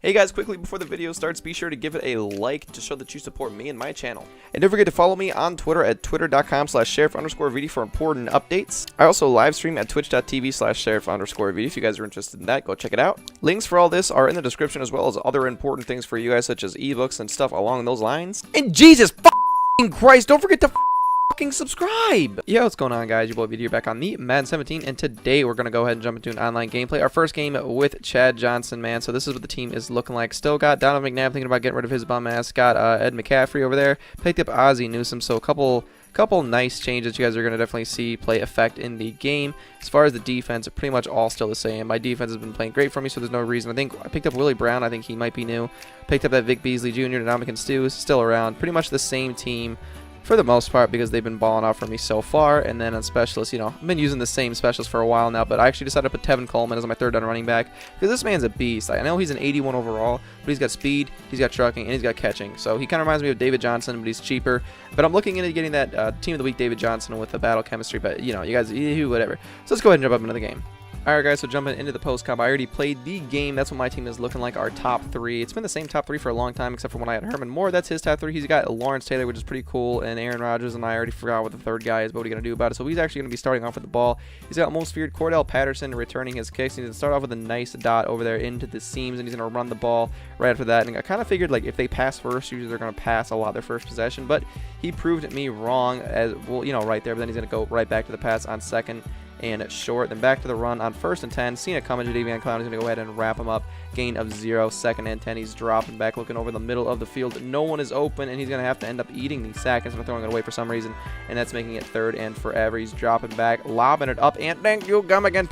Hey guys, quickly before the video starts, be sure to give it a like to show that you support me and my channel. And don't forget to follow me on Twitter at twitter.com/sheriff_VD for important updates. I also live stream at twitch.tv/sheriff_VD. If you guys are interested in that, go check it out. Links for all this are in the description, as well as other important things for you guys, such as ebooks and stuff along those lines. And Jesus fucking Christ, don't forget to fucking subscribe! Yo, what's going on, guys? Your boy VD here, back on the Madden 17, and today we're gonna go ahead and jump into an online gameplay. Our first game with Chad Johnson, man. So this is what the team is looking like. Still got Donovan McNabb thinking about getting rid of his bum ass. Got Ed McCaffrey over there. Picked up Ozzie Newsome. So a couple nice changes you guys are going to definitely see play effect in the game. As far as the defense, pretty much all still the same. My defense has been playing great for me, so there's no reason. I think I picked up Willie Brown. I think he might be new. Picked up that Vic Beasley Jr. Dominican Stew, still around. Pretty much the same team for the most part, because they've been balling out for me so far. And then on specialists, you know, I've been using the same specialist for a while now, but I actually decided to put Tevin Coleman as my third down running back, because this man's a beast. I know he's an 81 overall, but he's got speed, he's got trucking, and he's got catching. So he kind of reminds me of David Johnson, but he's cheaper. But I'm looking into getting that Team of the Week David Johnson with the battle chemistry, but you know, you guys, whatever. So let's go ahead and jump up into the game. Alright guys, so jumping into the post-comp, I already played the game. That's what my team is looking like, our top three. It's been the same top three for a long time, except for when I had Herman Moore. That's his top three. He's got Lawrence Taylor, which is pretty cool, and Aaron Rodgers, and I already forgot what the third guy is, but what are you going to do about it? So he's actually going to be starting off with the ball. He's got most feared Cordell Patterson returning his kicks. He's going to start off with a nice dot over there into the seams, and he's going to run the ball right after that. And I kind of figured, like, if they pass first, usually they're going to pass a lot their first possession, but he proved me wrong, as well, you know, right there. But then he's going to go right back to the pass on second and short, then back to the run on 1st and 10. Seen it coming. Jadeveon Clowney is going to go ahead and wrap him up. Gain of 0, 2nd and 10. He's dropping back, looking over the middle of the field. No one is open, and he's going to have to end up eating the sack instead of throwing it away for some reason, and that's making it 3rd and forever. He's dropping back, lobbing it up, and thank you, come again.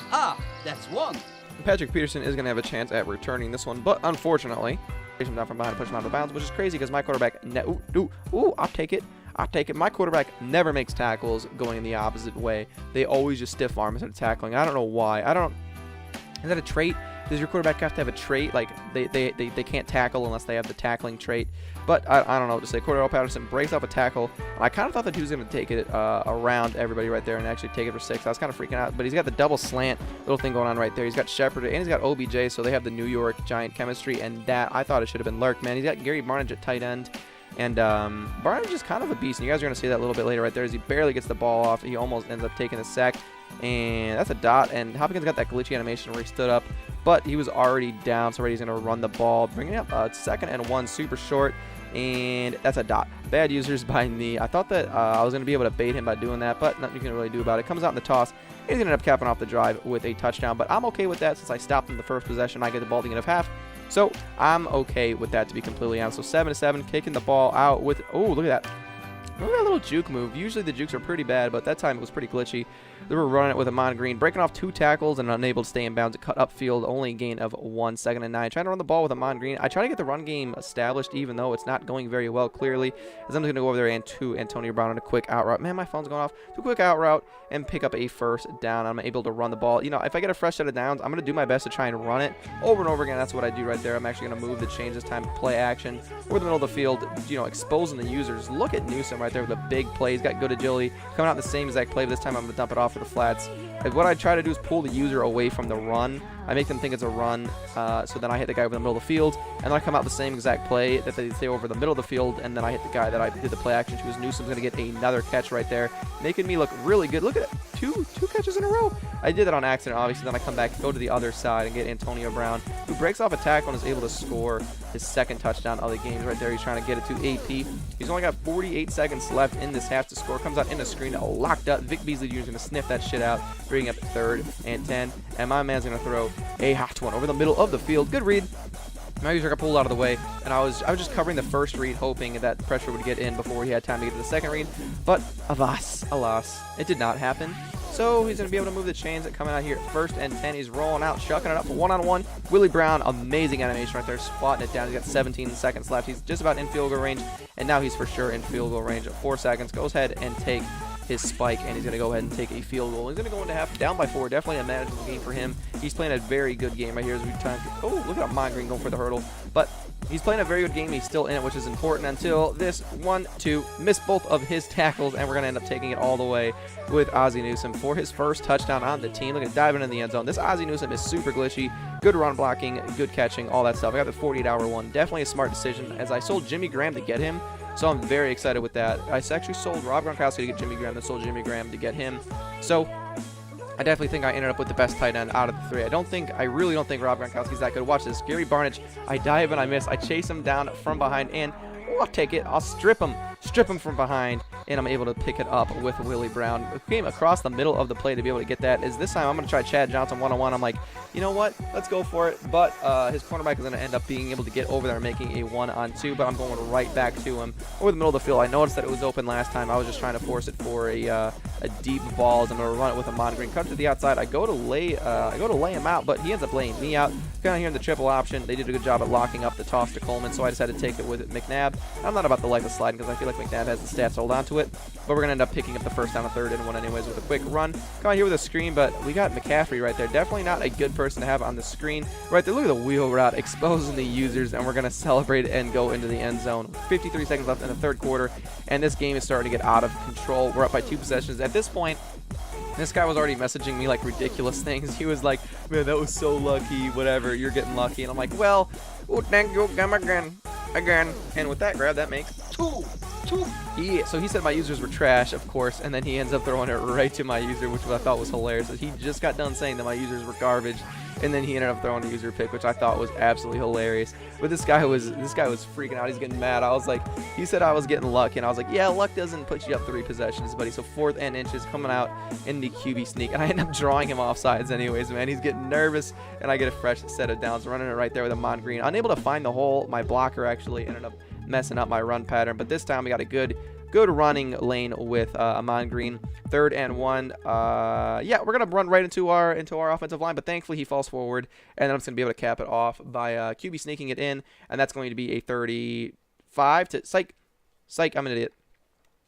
That's one. Patrick Peterson is going to have a chance at returning this one, but unfortunately, him down from behind and push him out of bounds, which is crazy because my quarterback, I'll take it. My quarterback never makes tackles going in the opposite way. They always just stiff arm instead of tackling. I don't know why. Is that a trait? Does your quarterback have to have a trait? Like, they can't tackle unless they have the tackling trait. But I don't know what to say. Cordell Patterson breaks off a tackle. And I kind of thought that he was going to take it around everybody right there and actually take it for 6. I was kind of freaking out. But he's got the double slant little thing going on right there. He's got Shepard and he's got OBJ. So they have the New York Giant chemistry. And that, I thought it should have been lurked, man. He's got Gary Barnidge at tight end. And Barnidge is kind of a beast, and you guys are going to see that a little bit later right there as he barely gets the ball off. He almost ends up taking the sack, and that's a dot. And Hopkins got that glitchy animation where he stood up, but he was already down, so he's going to run the ball, bringing up 2nd and 1, super short, and that's a dot. Bad users by me. I thought that I was going to be able to bait him by doing that, but nothing you can really do about it. Comes out in the toss. He's going to end up capping off the drive with a touchdown, but I'm okay with that since I stopped him the first possession. I get the ball at the end of half. So I'm okay with that, to be completely honest. So 7-7, kicking the ball out with, oh, look at that. Look at that little juke move. Usually the jukes are pretty bad, but that time it was pretty glitchy. They were running it with Amon Green, breaking off 2 tackles and unable to stay in bounds. It cut upfield, only a gain of 1, 2nd and 9. Trying to run the ball with Amon Green. I try to get the run game established, even though it's not going very well, clearly. As I'm going to go over there and to Antonio Brown on a quick out route. Man, my phone's going off. To a quick out route and pick up a 1st down. I'm able to run the ball. You know, if I get a fresh set of downs, I'm going to do my best to try and run it over and over again. That's what I do right there. I'm actually going to move the chains this time, play action over the middle of the field, you know, exposing the users. Look at Newsome right there with a big play. He's got good agility. Coming out the same exact play, but this time I'm going to dump it off for the flats. And what I try to do is pull the user away from the run. I make them think it's a run, so then I hit the guy over the middle of the field, and then I come out the same exact play that they say over the middle of the field, and then I hit the guy that I did the play action to. Newsome's going to get another catch right there, making me look really good. Look at it. Two catches in a row. I did that on accident, obviously. Then I come back, go to the other side, and get Antonio Brown, who breaks off a tackle and is able to score his 2nd touchdown of the game right there. He's trying to get it to AP. He's only got 48 seconds left in this half to score. Comes out in the screen, locked up. Vic Beasley Jr. is going to sniff that shit out, bringing up 3rd and 10. And my man's going to throw a hot one over the middle of the field. Good read. My user got pulled out of the way, and I was just covering the 1st read, hoping that pressure would get in before he had time to get to the 2nd read. But alas, it did not happen. So he's going to be able to move the chains that coming out here at 1st and 10. He's rolling out, shucking it up for 1-on-1. Willie Brown, amazing animation right there, swatting it down. He's got 17 seconds left. He's just about in field goal range, and now he's for sure in field goal range at 4 seconds. Goes ahead and take his spike, and he's going to go ahead and take a field goal. He's going to go into half down by 4. Definitely a manageable game for him. He's playing a very good game right here as we try. Oh, look at Amon Green going for the hurdle. But He's playing a very good game. He's still in it, which is important until this 1-2 missed both of his tackles, and we're going to end up taking it all the way with Ozzie Newsome for his first touchdown on the team. Look at diving in the end zone. This Ozzie Newsome is super glitchy. Good run blocking, good catching, all that stuff. I got the 48-hour one. Definitely a smart decision, as I sold Jimmy Graham to get him, so I'm very excited with that. I actually sold Rob Gronkowski to get Jimmy Graham, then sold Jimmy Graham to get him. So I definitely think I ended up with the best tight end out of the three. I really don't think Rob Gronkowski's that good. Watch this. Gary Barnidge, I dive and I miss. I chase him down from behind, and I'll take it. I'll strip him from behind, and I'm able to pick it up with Willie Brown. It came across the middle of the play to be able to get that. Is this time I'm going to try Chad Johnson one-on-one. I'm like, you know what? Let's go for it. But his cornerback is going to end up being able to get over there and making a 1-on-2, but I'm going right back to him over the middle of the field. I noticed that it was open last time. I was just trying to force it for a deep ball. I'm going to run it with a Mongreen. Cut to the outside. I go to lay him out, but he ends up laying me out. Kind of here in the triple option. They did a good job at locking up the toss to Coleman, so I decided to take it with McNabb. I'm not about the life of sliding because I feel like McNabb has the stats to hold on to it, but we're going to end up picking up the first down, a third and one anyways with a quick run. Come on here with a screen, but we got McCaffrey right there. Definitely not a good person to have on the screen right there. Look at the wheel route exposing the users, and we're going to celebrate and go into the end zone. 53 seconds left in the third quarter, and this game is starting to get out of control. We're up by 2 possessions. At this point, this guy was already messaging me like ridiculous things. He was like, man, that was so lucky, whatever, you're getting lucky. And I'm like, well, oh, thank you, come again. And with that grab, that makes two. Yeah, so he said my users were trash, of course, and then he ends up throwing it right to my user, which I thought was hilarious. He just got done saying that my users were garbage, and then he ended up throwing a user pick, which I thought was absolutely hilarious. But this guy was freaking out. He's getting mad. I was like, he said I was getting lucky, and I was like, yeah, luck doesn't put you up 3 possessions, buddy. So 4th and inches coming out in the QB sneak, and I end up drawing him off sides anyways, man. He's getting nervous, and I get a fresh set of downs, running it right there with a Mongreen. Unable to find the hole. My blocker actually ended up messing up my run pattern, but this time we got a good running lane with Amon Green. 3rd and 1. Yeah, we're gonna run right into our offensive line, but thankfully he falls forward, and then I'm just gonna be able to cap it off by QB sneaking it in, and that's going to be a 35 to psych. I'm an idiot.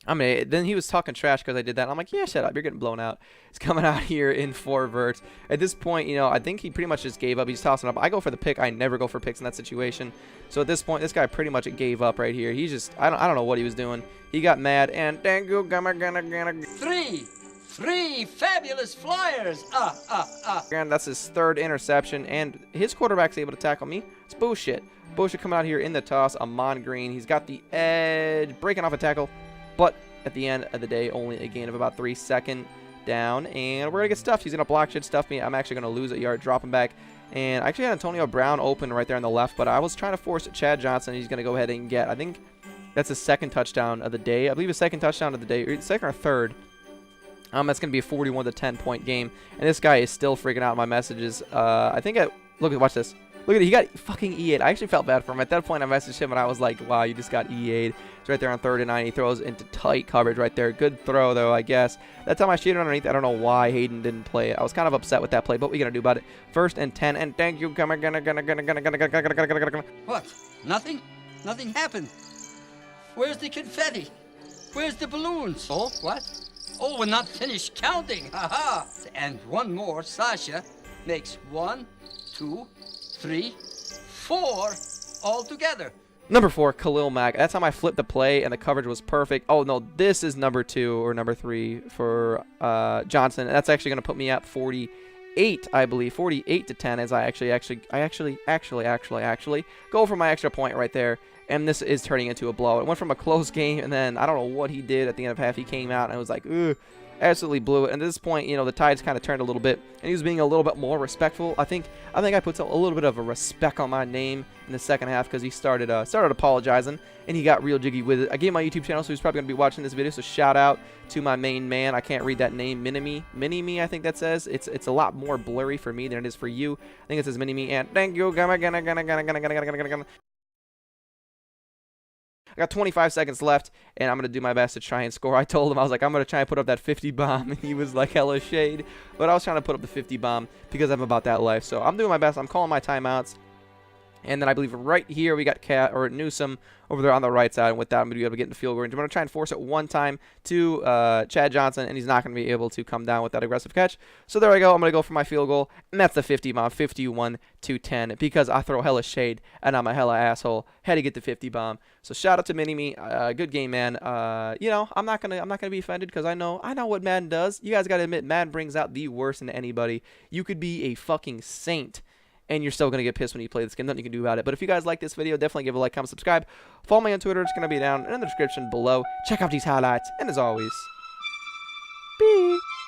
Then he was talking trash because I did that. And I'm like, yeah, shut up. You're getting blown out. He's coming out here in 4 verts. At this point, you know, I think he pretty much just gave up. He's tossing up. I go for the pick. I never go for picks in that situation. So at this point, this guy pretty much gave up right here. He just, I don't know what he was doing. He got mad and thank you, Three fabulous flyers. And that's his 3rd interception, and his quarterback's able to tackle me. It's bullshit. Bullshit coming out here in the toss. Amon Green. He's got the edge, breaking off a tackle. But at the end of the day, only a gain of about 3 seconds down, and we're going to get stuffed. He's going to block shit, stuff me. I'm actually going to lose a yard, drop him back. And I actually had Antonio Brown open right there on the left, but I was trying to force Chad Johnson. He's going to go ahead and get, I think that's his 2nd touchdown of the day. I believe his 2nd touchdown of the day, or 2nd or 3rd. That's going to be a 41 to 10 point game. And this guy is still freaking out my messages. Watch this. Look at it. He got fucking E8. I actually felt bad for him. At that point, I messaged him, and I was like, wow, you just got E8. It's right there on 3rd and 9. He throws into tight coverage right there. Good throw, though, I guess. That time I shaded underneath. I don't know why Hayden didn't play it. I was kind of upset with that play, but what are we going to do about it? 1st and 10, and thank you. What? Nothing? Nothing happened. Where's the confetti? Where's the balloons? Oh, what? Oh, we're not finished counting. Ha-ha. And one more, Sasha, makes 1, 2, 3, 4 all together. Number 4, Khalil Mack. That time I flipped the play, and the coverage was perfect. Oh, no, this is number 2 or number 3 for Johnson. And that's actually going to put me at 48, I believe. 48 to 10 as I actually go for my extra point right there. And this is turning into a blow. It went from a close game, and then I don't know what he did at the end of half. He came out, and I was like, ugh. Absolutely blew it. And at this point, you know, the tides kind of turned a little bit, and he was being a little bit more respectful. I think I put a little bit of a respect on my name in the second half because he started apologizing, and he got real jiggy with it. I gave my YouTube channel, so he's probably going to be watching this video, so shout out to my main man. I can't read that name, Mini-Me, I think that says. It's a lot more blurry for me than it is for you. I think it says Mini-Me, and thank you. I got 25 seconds left, and I'm going to do my best to try and score. I told him, I was like, I'm going to try and put up that 50 bomb, and he was like hella shade. But I was trying to put up the 50 bomb because I'm about that life. So I'm doing my best. I'm calling my timeouts. And then I believe right here we got Newsom over there on the right side. And with that, I'm going to be able to get into field goal range. I'm going to try and force it one time to Chad Johnson, and he's not going to be able to come down with that aggressive catch. So there I go. I'm going to go for my field goal, and that's the 50 bomb, 51-10, because I throw hella shade, and I'm a hella asshole. Had to get the 50 bomb. So shout out to Mini-Me. Good game, man. You know, I'm not gonna be offended because I know what Madden does. You guys got to admit, Madden brings out the worst in anybody. You could be a fucking saint, and you're still going to get pissed when you play this game. Nothing you can do about it. But if you guys like this video, definitely give it a like, comment, subscribe. Follow me on Twitter. It's going to be down in the description below. Check out these highlights. And as always, peace.